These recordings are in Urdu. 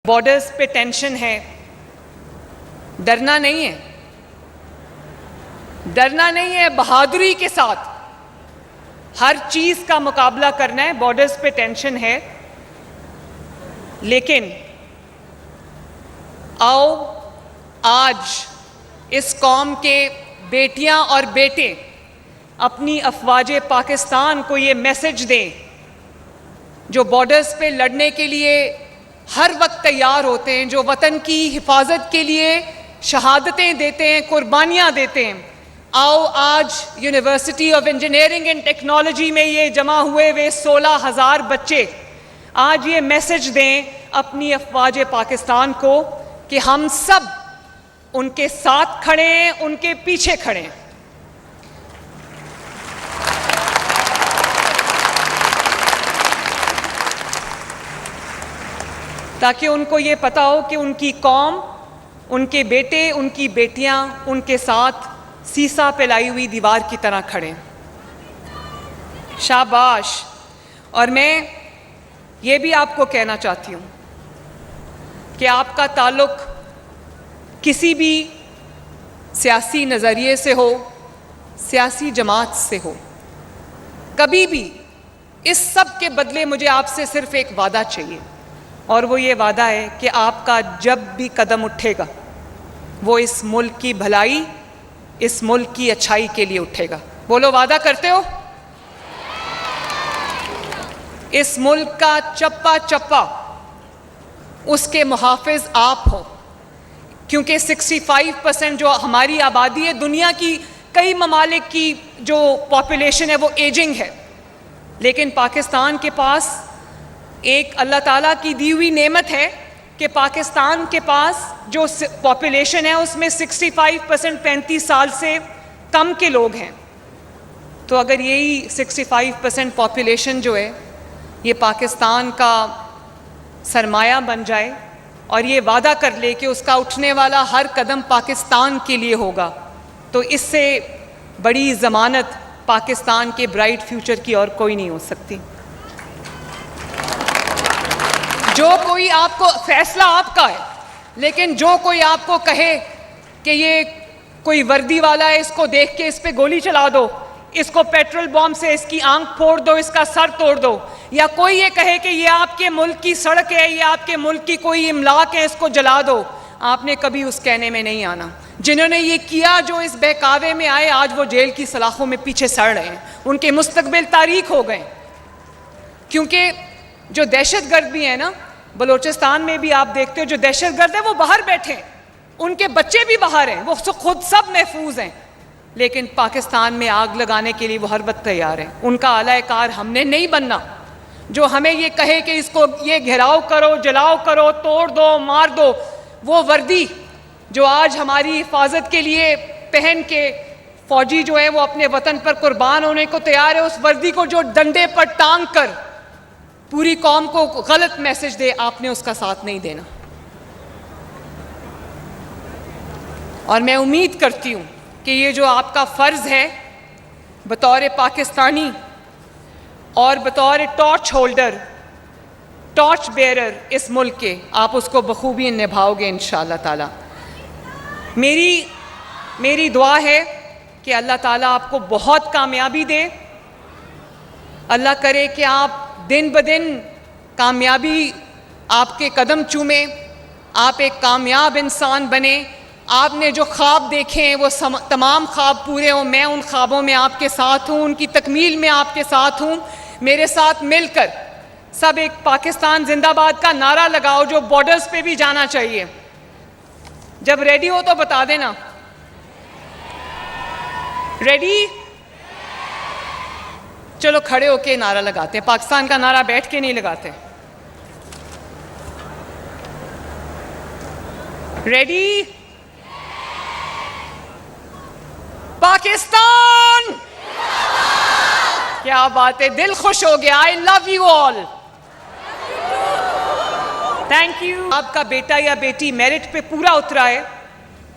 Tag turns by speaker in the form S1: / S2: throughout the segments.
S1: بارڈرز پہ ٹینشن ہے، ڈرنا نہیں ہے، ڈرنا نہیں ہے، بہادری کے ساتھ ہر چیز کا مقابلہ کرنا ہے۔ بارڈرز پہ ٹینشن ہے، لیکن آؤ آج اس قوم کے بیٹیاں اور بیٹے اپنی افواج پاکستان کو یہ میسج دیں، جو بارڈرز پہ لڑنے کے لیے ہر وقت تیار ہوتے ہیں، جو وطن کی حفاظت کے لیے شہادتیں دیتے ہیں، قربانیاں دیتے ہیں۔ آؤ آج university of engineering and technology میں یہ جمع ہوئے 16,000 بچے آج یہ میسج دیں اپنی افواج پاکستان کو کہ ہم سب ان کے ساتھ کھڑے ہیں، ان کے پیچھے کھڑے ہیں۔ تاکہ ان کو یہ پتا ہو کہ ان کی قوم، ان کے بیٹے، ان کی بیٹیاں ان کے ساتھ سیسا پلائی ہوئی دیوار کی طرح کھڑے ہیں۔ شاباش۔ اور میں یہ بھی آپ کو کہنا چاہتی ہوں کہ آپ کا تعلق کسی بھی سیاسی نظریے سے ہو، سیاسی جماعت سے ہو، کبھی بھی اس سب کے بدلے مجھے آپ سے صرف ایک وعدہ چاہیے، اور وہ یہ وعدہ ہے کہ آپ کا جب بھی قدم اٹھے گا وہ اس ملک کی بھلائی، اس ملک کی اچھائی کے لیے اٹھے گا۔ بولو، وعدہ کرتے ہو؟ اس ملک کا چپا چپا اس کے محافظ آپ ہو، کیونکہ 65% جو ہماری آبادی ہے، دنیا کی کئی ممالک کی جو پاپولیشن ہے وہ ایجنگ ہے، لیکن پاکستان کے پاس ایک اللہ تعالیٰ کی دی ہوئی نعمت ہے کہ پاکستان کے پاس جو پاپولیشن ہے اس میں 65% 35 سال سے کم کے لوگ ہیں۔ تو اگر یہی 65% پاپولیشن جو ہے یہ پاکستان کا سرمایہ بن جائے اور یہ وعدہ کر لے کہ اس کا اٹھنے والا ہر قدم پاکستان کے لیے ہوگا، تو اس سے بڑی ضمانت پاکستان کے برائٹ فیوچر کی اور کوئی نہیں ہو سکتی۔ جو کوئی آپ کو، فیصلہ آپ کا ہے، لیکن جو کوئی آپ کو کہے کہ یہ کوئی وردی والا ہے، اس کو دیکھ کے اس پہ گولی چلا دو، اس کو پیٹرول بم سے اس کی آنکھ پھوڑ دو، اس کا سر توڑ دو، یا کوئی یہ کہے کہ یہ آپ کے ملک کی سڑک ہے، یہ آپ کے ملک کی کوئی املاک ہے، اس کو جلا دو، آپ نے کبھی اس کہنے میں نہیں آنا۔ جنہوں نے یہ کیا، جو اس بہکاوے میں آئے، آج وہ جیل کی سلاخوں میں پیچھے سڑ رہے ہیں، ان کے مستقبل تاریک ہو گئے۔ کیونکہ جو دہشت گرد بھی ہیں نا، بلوچستان میں بھی آپ دیکھتے ہو جو دہشت گرد ہیں وہ باہر بیٹھے ہیں، ان کے بچے بھی باہر ہیں، وہ خود سب محفوظ ہیں، لیکن پاکستان میں آگ لگانے کے لیے وہ ہر وقت تیار ہیں۔ ان کا اعلی کار ہم نے نہیں بننا، جو ہمیں یہ کہے کہ اس کو یہ گھیراؤ کرو، جلاؤ کرو، توڑ دو، مار دو۔ وہ وردی جو آج ہماری حفاظت کے لیے پہن کے فوجی جو ہے وہ اپنے وطن پر قربان ہونے کو تیار ہے، اس وردی کو جو ڈنڈے پر ٹانگ کر پوری قوم کو غلط میسج دے، آپ نے اس کا ساتھ نہیں دینا۔ اور میں امید کرتی ہوں کہ یہ جو آپ کا فرض ہے بطور پاکستانی اور بطور ٹارچ ہولڈر، ٹارچ بیئرر اس ملک کے، آپ اس کو بخوبی نبھاؤ گے انشاءاللہ تعالی۔ میری دعا ہے کہ اللہ تعالیٰ آپ کو بہت کامیابی دے، اللہ کرے کہ آپ دن بدن کامیابی آپ کے قدم چومیں، آپ ایک کامیاب انسان بنیں، آپ نے جو خواب دیکھے ہیں وہ تمام خواب پورے ہوں۔ میں ان خوابوں میں آپ کے ساتھ ہوں، ان کی تکمیل میں آپ کے ساتھ ہوں۔ میرے ساتھ مل کر سب ایک پاکستان زندہ باد کا نعرہ لگاؤ، جو بارڈرز پہ بھی جانا چاہیے۔ جب ریڈی ہو تو بتا دینا۔ ریڈی؟ چلو کھڑے ہو کے نعرہ لگاتے ہیں۔ پاکستان کا نعرہ بیٹھ کے نہیں لگاتے۔ ریڈی؟ پاکستان! کیا بات ہے، دل خوش ہو گیا۔ I love you all. Thank you. آپ کا بیٹا یا بیٹی میرٹ پہ پورا اترا ہے،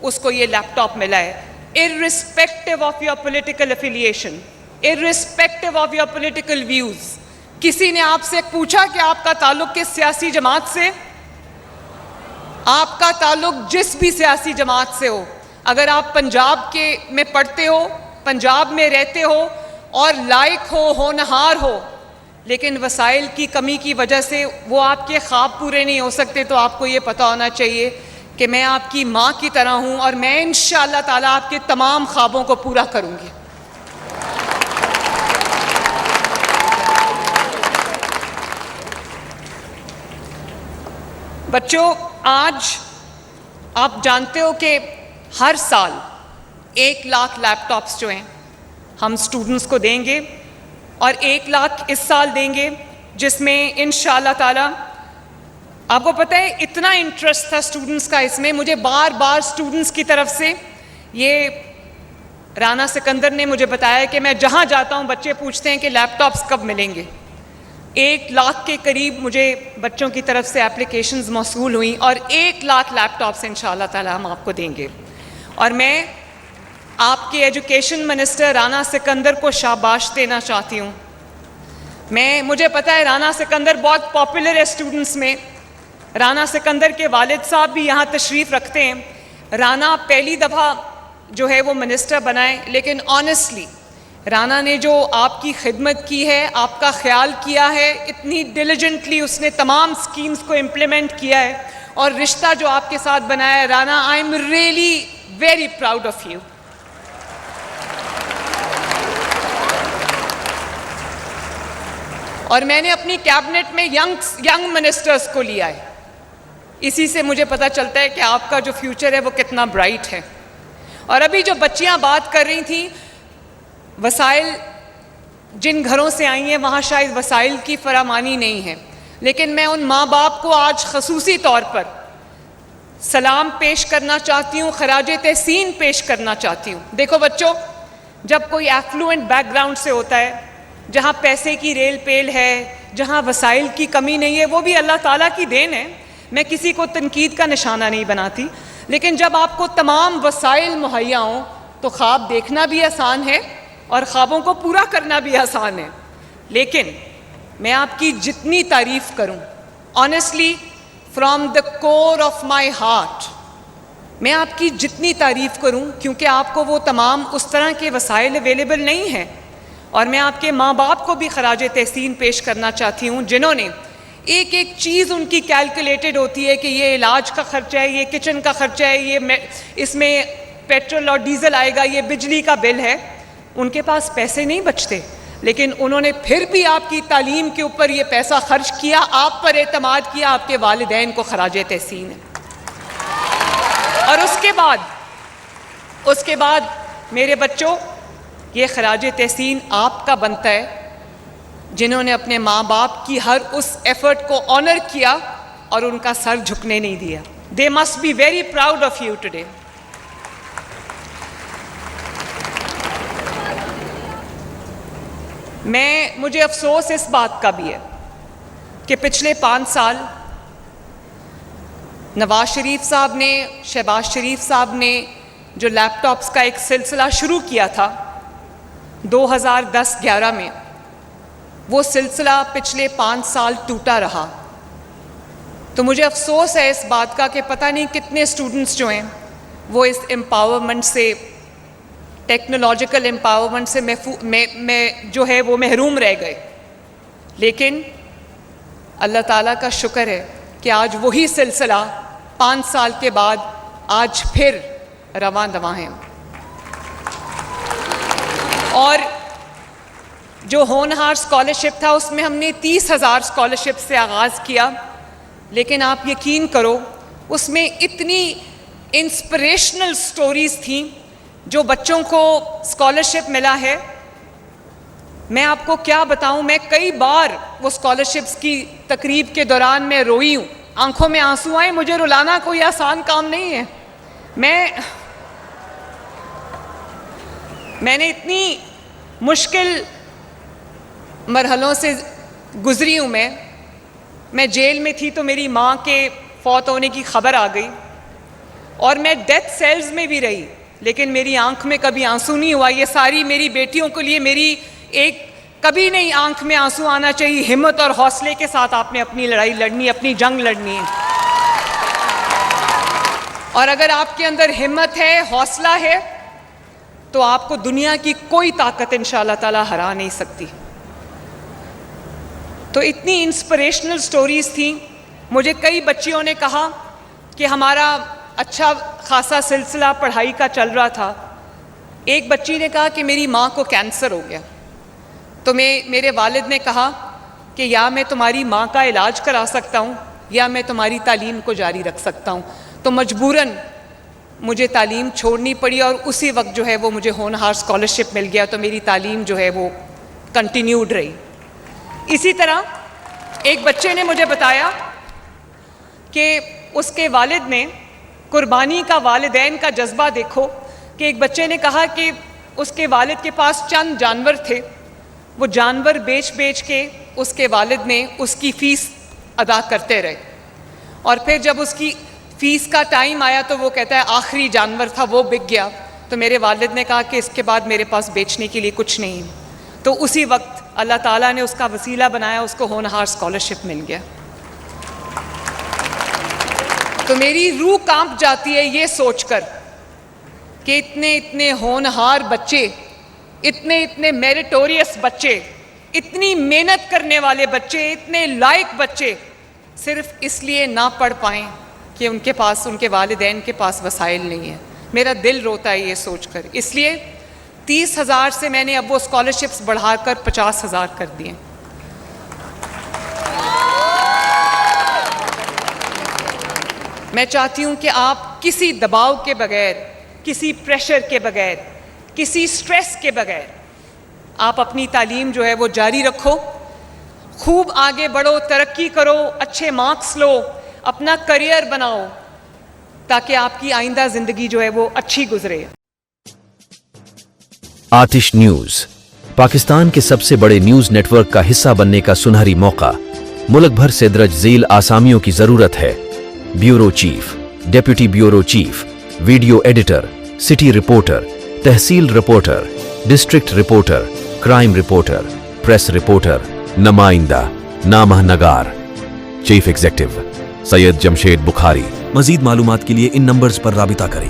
S1: اس کو یہ لیپ ٹاپ ملا ہے، irrespective of your political affiliation, irrespective of your political views۔ کسی نے آپ سے پوچھا کہ آپ کا تعلق کس سیاسی جماعت سے؟ آپ کا تعلق جس بھی سیاسی جماعت سے ہو، اگر آپ پنجاب میں پڑھتے ہو، پنجاب میں رہتے ہو اور لائق ہو، ہونہار ہو، لیکن وسائل کی کمی کی وجہ سے وہ آپ کے خواب پورے نہیں ہو سکتے، تو آپ کو یہ پتہ ہونا چاہیے کہ میں آپ کی ماں کی طرح ہوں اور میں انشاءاللہ تعالیٰ آپ کے تمام خوابوں کو پورا کروں گی۔ بچوں، آج آپ جانتے ہو کہ ہر سال 1 لاکھ لیپ ٹاپس جو ہیں ہم اسٹوڈنٹس کو دیں گے، اور 1 لاکھ اس سال دیں گے، جس میں انشاءاللہ تعالیٰ آپ کو پتہ ہے اتنا انٹرسٹ تھا اسٹوڈنٹس کا اس میں، مجھے بار بار اسٹوڈنٹس کی طرف سے یہ رانا سکندر نے مجھے بتایا کہ میں جہاں جاتا ہوں بچے پوچھتے ہیں کہ لیپ ٹاپس کب ملیں گے۔ 1 لاکھ کے قریب مجھے بچوں کی طرف سے اپلیکیشنز موصول ہوئیں، اور 1 لاکھ لیپ ٹاپس انشاءاللہ تعالیٰ ہم آپ کو دیں گے۔ اور میں آپ کے ایجوکیشن منسٹر رانا سکندر کو شاباش دینا چاہتی ہوں۔ مجھے پتہ ہے رانا سکندر بہت پاپولر ہے اسٹوڈنٹس میں، رانا سکندر کے والد صاحب بھی یہاں تشریف رکھتے ہیں۔ رانا پہلی دفعہ جو ہے وہ منسٹر بنائے، لیکن آنیسٹلی رانا نے جو آپ کی خدمت کی ہے، آپ کا خیال کیا ہے، اتنی ڈیلیجنٹلی اس نے تمام سکیمز کو امپلیمنٹ کیا ہے، اور رشتہ جو آپ کے ساتھ بنایا ہے Rana, I am really very proud of you. اور میں نے اپنی کیبنٹ میں ینگ منسٹرز کو لیا ہے، اسی سے مجھے پتہ چلتا ہے کہ آپ کا جو فیوچر ہے وہ کتنا برائٹ ہے۔ اور ابھی جو بچیاں بات کر رہی تھیں، وسائل جن گھروں سے آئی ہیں وہاں شاید وسائل کی فراوانی نہیں ہے، لیکن میں ان ماں باپ کو آج خصوصی طور پر سلام پیش کرنا چاہتی ہوں، خراج تحسین پیش کرنا چاہتی ہوں۔ دیکھو بچوں، جب کوئی ایفلوئنٹ بیک گراؤنڈ سے ہوتا ہے، جہاں پیسے کی ریل پیل ہے، جہاں وسائل کی کمی نہیں ہے، وہ بھی اللہ تعالیٰ کی دین ہے، میں کسی کو تنقید کا نشانہ نہیں بناتی، لیکن جب آپ کو تمام وسائل مہیا ہوں تو خواب دیکھنا بھی آسان ہے اور خوابوں کو پورا کرنا بھی آسان ہے۔ لیکن میں آپ کی جتنی تعریف کروں، honestly from the core of my heart, میں آپ کی جتنی تعریف کروں، کیونکہ آپ کو وہ تمام اس طرح کے وسائل اویلیبل نہیں ہیں، اور میں آپ کے ماں باپ کو بھی خراج تحسین پیش کرنا چاہتی ہوں، جنہوں نے ایک ایک چیز ان کی کیلکولیٹڈ ہوتی ہے کہ یہ علاج کا خرچہ ہے، یہ کچن کا خرچہ ہے، یہ اس میں پیٹرول اور ڈیزل آئے گا، یہ بجلی کا بل ہے، ان کے پاس پیسے نہیں بچتے، لیکن انہوں نے پھر بھی آپ کی تعلیم کے اوپر یہ پیسہ خرچ کیا، آپ پر اعتماد کیا، آپ کے والدین کو خراج تحسین ہے۔ اور اس کے بعد میرے بچوں، یہ خراج تحسین آپ کا بنتا ہے جنہوں نے اپنے ماں باپ کی ہر اس ایفرٹ کو آنر کیا اور ان کا سر جھکنے نہیں دیا۔ They must be very proud of you today۔ مجھے افسوس اس بات کا بھی ہے کہ پچھلے 5 سال نواز شریف صاحب نے، شہباز شریف صاحب نے جو لیپ ٹاپس کا ایک سلسلہ شروع کیا تھا 2010-11 میں، وہ سلسلہ پچھلے 5 سال ٹوٹا رہا۔ تو مجھے افسوس ہے اس بات کا کہ پتہ نہیں کتنے اسٹوڈنٹس جو ہیں وہ اس امپاورمنٹ سے، ٹیکنالوجیکل امپاورمنٹ سے میں جو ہے وہ محروم رہ گئے، لیکن اللہ تعالیٰ کا شکر ہے کہ آج وہی سلسلہ 5 سال کے بعد آج پھر رواں دواں ہیں۔ اور جو ہونہار اسکالرشپ تھا اس میں ہم نے 30,000 اسکالرشپ سے آغاز کیا، لیکن آپ یقین کرو اس میں اتنی انسپریشنل سٹوریز تھیں جو بچوں کو اسکالرشپ ملا ہے، میں آپ کو کیا بتاؤں، میں کئی بار وہ اسکالرشپس کی تقریب کے دوران میں روئی ہوں، آنکھوں میں آنسو آئے۔ مجھے رلانا کوئی آسان کام نہیں ہے، میں نے اتنی مشکل مرحلوں سے گزری ہوں۔ میں جیل میں تھی تو میری ماں کے فوت ہونے کی خبر آ گئی، اور میں ڈیتھ سیلز میں بھی رہی، لیکن میری آنکھ میں کبھی آنسو نہیں ہوا۔ یہ ساری میری بیٹیوں کے لیے میری ایک کبھی نہیں آنکھ میں آنسو آنا چاہیے، ہمت اور حوصلے کے ساتھ آپ نے اپنی لڑائی لڑنی، اپنی جنگ لڑنی ہے۔ اور اگر آپ کے اندر ہمت ہے، حوصلہ ہے، تو آپ کو دنیا کی کوئی طاقت انشاءاللہ تعالی ہرا نہیں سکتی۔ تو اتنی انسپریشنل سٹوریز تھیں۔ مجھے کئی بچیوں نے کہا کہ ہمارا اچھا خاصا سلسلہ پڑھائی کا چل رہا تھا، ایک بچی نے کہا کہ میری ماں کو کینسر ہو گیا، تو میرے والد نے کہا کہ یا میں تمہاری ماں کا علاج کرا سکتا ہوں یا میں تمہاری تعلیم کو جاری رکھ سکتا ہوں۔ تو مجبوراً مجھے تعلیم چھوڑنی پڑی، اور اسی وقت جو ہے وہ مجھے ہونہار اسکالرشپ مل گیا، تو میری تعلیم جو ہے وہ کنٹینیوڈ رہی۔ اسی طرح ایک بچے نے مجھے بتایا کہ اس کے والد نے قربانی کا، والدین کا جذبہ دیکھو، کہ ایک بچے نے کہا کہ اس کے والد کے پاس چند جانور تھے، وہ جانور بیچ بیچ کے اس کے والد نے اس کی فیس ادا کرتے رہے، اور پھر جب اس کی فیس کا ٹائم آیا تو وہ کہتا ہے آخری جانور تھا وہ بک گیا، تو میرے والد نے کہا کہ اس کے بعد میرے پاس بیچنے کے لیے کچھ نہیں، تو اسی وقت اللہ تعالیٰ نے اس کا وسیلہ بنایا، اس کو ہونہار اسکالرشپ مل گیا۔ تو میری روح کانپ جاتی ہے یہ سوچ کر کہ اتنے ہونہار بچے، اتنے میریٹوریس بچے، اتنی محنت کرنے والے بچے، اتنے لائق بچے صرف اس لیے نہ پڑھ پائیں کہ ان کے پاس، ان کے والدین کے پاس وسائل نہیں ہیں۔ میرا دل روتا ہے یہ سوچ کر، اس لیے 30,000 سے میں نے اب وہ اسکالرشپس بڑھا کر 50,000 کر دیے۔ میں چاہتی ہوں کہ آپ کسی دباؤ کے بغیر، کسی پریشر کے بغیر، کسی سٹریس کے بغیر آپ اپنی تعلیم جو ہے وہ جاری رکھو، خوب آگے بڑھو، ترقی کرو، اچھے مارکس لو، اپنا کریئر بناؤ، تاکہ آپ کی آئندہ زندگی جو ہے وہ اچھی گزرے۔
S2: آتش نیوز پاکستان کے سب سے بڑے نیوز نیٹ ورک کا حصہ بننے کا سنہری موقع۔ ملک بھر سے درج ذیل آسامیوں کی ضرورت ہے: bureau chief, deputy bureau chief, video editor, city reporter, تحصیل reporter, district reporter, crime reporter, press reporter, نمائندہ، نامہ نگار۔ Chief executive Syed Jamshed Bukhari. مزید معلومات کے لیے ان نمبرز پر رابطہ کریں۔